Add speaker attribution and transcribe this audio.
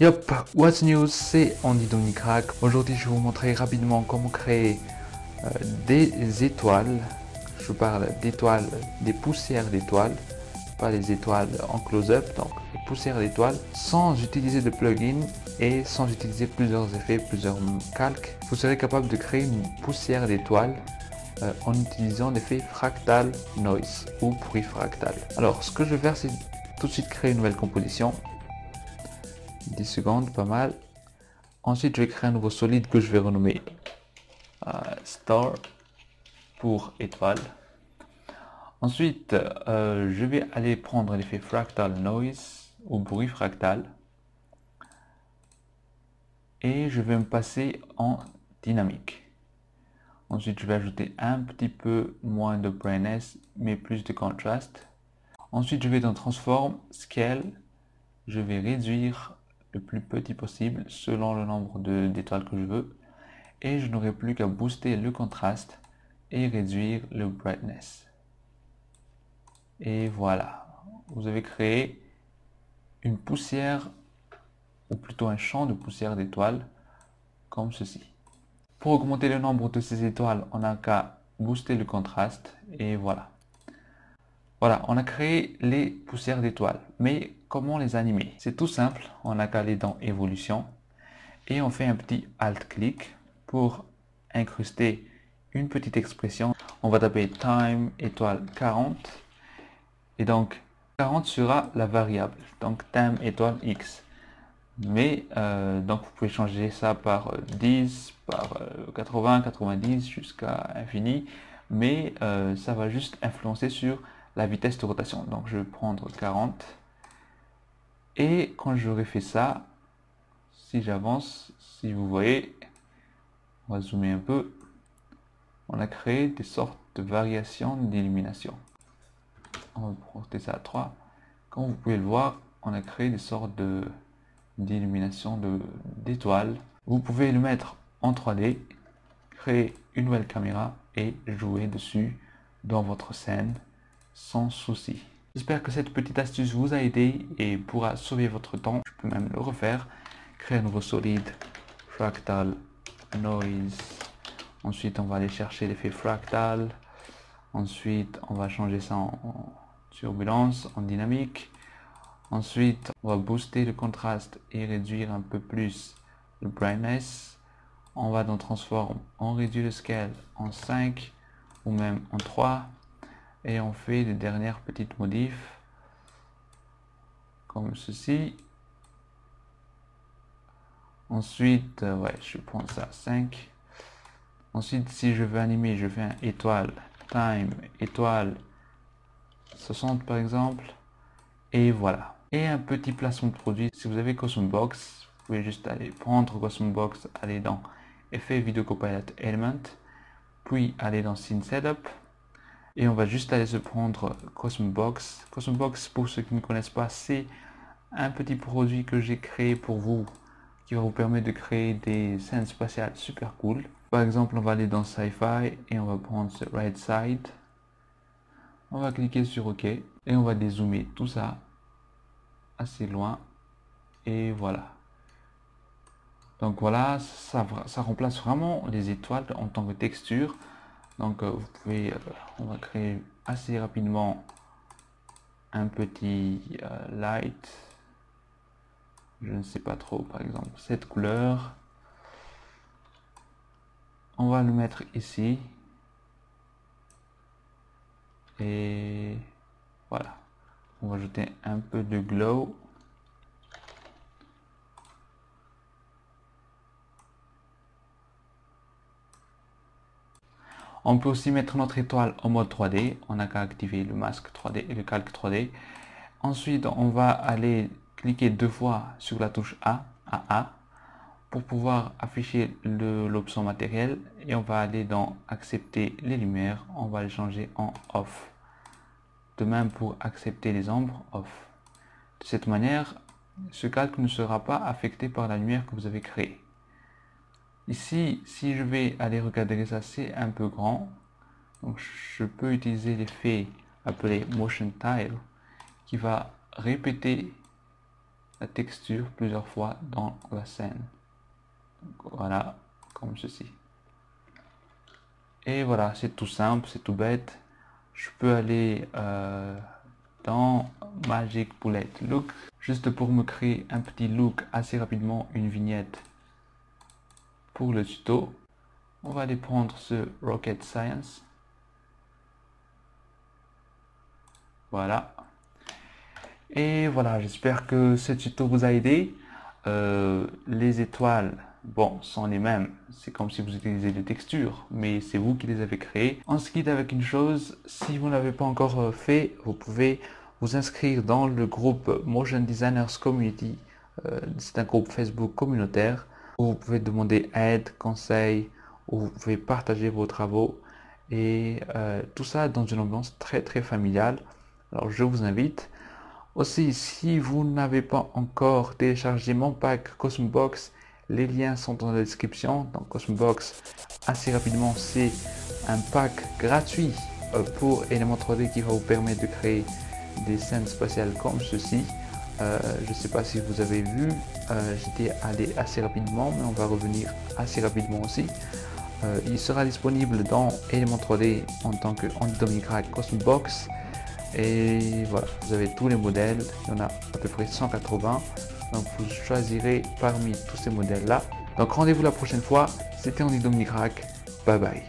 Speaker 1: Yop, what's news, c'est Andy Dominique Rack. Aujourd'hui, je vais vous montrer rapidement comment créer des étoiles. Je parle d'étoiles, des poussières d'étoiles, pas les étoiles en close-up, donc les poussières d'étoiles, sans utiliser de plugin et sans utiliser plusieurs effets, plusieurs calques. Vous serez capable de créer une poussière d'étoiles en utilisant l'effet fractal noise ou bruit fractal. Alors, ce que je vais faire, c'est tout de suite créer une nouvelle composition. 10 secondes, pas mal. Ensuite, je vais créer un nouveau solide que je vais renommer star pour étoile. Ensuite, je vais aller prendre l'effet fractal noise ou bruit fractal et je vais me passer en dynamique. Ensuite, je vais ajouter un petit peu moins de brightness mais plus de contraste. Ensuite, je vais dans transform, scale, je vais réduire le plus petit possible selon le nombre d'étoiles que je veux. Et je n'aurai plus qu'à booster le contraste et réduire le brightness. Et voilà, vous avez créé une poussière, ou plutôt un champ de poussière d'étoiles, comme ceci. Pour augmenter le nombre de ces étoiles, on n'a qu'à booster le contraste, et voilà. Voilà, on a créé les poussières d'étoiles, mais comment les animer? C'est tout simple, on n'a qu'à aller dans évolution, et on fait un petit alt-clic pour incruster une petite expression. On va taper time étoile 40 et donc 40 sera la variable, donc time étoile x. Mais donc vous pouvez changer ça par 10, par 80, 90 jusqu'à infini, mais ça va juste influencer sur la vitesse de rotation. Donc je vais prendre 40 et quand j'aurai fait ça, si j'avance, si vous voyez, on va zoomer un peu, on a créé des sortes de variations d'illumination. On va porter ça à 3. Comme vous pouvez le voir, on a créé des sortes d'illumination d'étoiles. Vous pouvez le mettre en 3D, créer une nouvelle caméra et jouer dessus dans votre scène sans souci. J'espère que cette petite astuce vous a aidé et pourra sauver votre temps. Je peux même le refaire. Créer un nouveau solide, fractal, noise. Ensuite, on va aller chercher l'effet fractal. Ensuite, on va changer ça en turbulence, en dynamique. Ensuite, on va booster le contraste et réduire un peu plus le brightness. On va dans Transform, on réduit le scale en 5 ou même en 3. Et on fait les dernières petites modifs comme ceci. Ensuite, ouais, je prends ça à 5. Ensuite, si je veux animer, je fais un étoile, time, étoile 60 par exemple. Et voilà. Et un petit placement de produit. Si vous avez Cosmobox, vous pouvez juste aller prendre Cosmobox, aller dans Effet Video Copilot Element, puis aller dans Scene Setup. Et on va juste aller se prendre Cosmobox. Cosmobox, pour ceux qui ne connaissent pas, c'est un petit produit que j'ai créé pour vous qui va vous permettre de créer des scènes spatiales super cool. Par exemple, on va aller dans Sci-Fi et on va prendre ce right side. On va cliquer sur OK et on va dézoomer tout ça assez loin et voilà. Donc voilà, ça remplace vraiment les étoiles en tant que texture. Donc vous pouvez, on va créer assez rapidement un petit light. Je ne sais pas trop, par exemple cette couleur. On va le mettre ici. Et voilà. On va ajouter un peu de glow. On peut aussi mettre notre étoile en mode 3D. On n'a qu'à activer le masque 3D et le calque 3D. Ensuite, on va aller cliquer deux fois sur la touche A, pour pouvoir afficher l'option matériel. Et on va aller dans accepter les lumières. On va les changer en off. De même pour accepter les ombres, off. De cette manière, ce calque ne sera pas affecté par la lumière que vous avez créée. Ici, si je vais aller recadrer ça, c'est un peu grand. Donc je peux utiliser l'effet appelé Motion Tile qui va répéter la texture plusieurs fois dans la scène. Donc, voilà, comme ceci. Et voilà, c'est tout simple, c'est tout bête. Je peux aller dans Magic Bullet Look, juste pour me créer un petit look assez rapidement, une vignette pour le tuto. On va aller prendre ce Rocket Science. Voilà. Et voilà, j'espère que ce tuto vous a aidé. Les étoiles, bon, sont les mêmes. C'est comme si vous utilisez des textures, mais c'est vous qui les avez créées. On se quitte avec une chose, si vous n'avez pas encore fait, vous pouvez vous inscrire dans le groupe Motion Designers Community. C'est un groupe Facebook communautaire où vous pouvez demander aide, conseils, où vous pouvez partager vos travaux et tout ça dans une ambiance très familiale. Alors je vous invite. Aussi, si vous n'avez pas encore téléchargé mon pack Cosmobox, les liens sont dans la description. Donc Cosmobox, assez rapidement, c'est un pack gratuit pour Element 3D qui va vous permettre de créer des scènes spatiales comme ceci. Je ne sais pas si vous avez vu, j'étais allé assez rapidement, mais on va revenir assez rapidement aussi. Il sera disponible dans Element 3D en tant que Dominic Rack Cosmobox. Et voilà, vous avez tous les modèles, il y en a à peu près 180. Donc vous choisirez parmi tous ces modèles là. Donc rendez-vous la prochaine fois, c'était Dominic Rack, bye bye.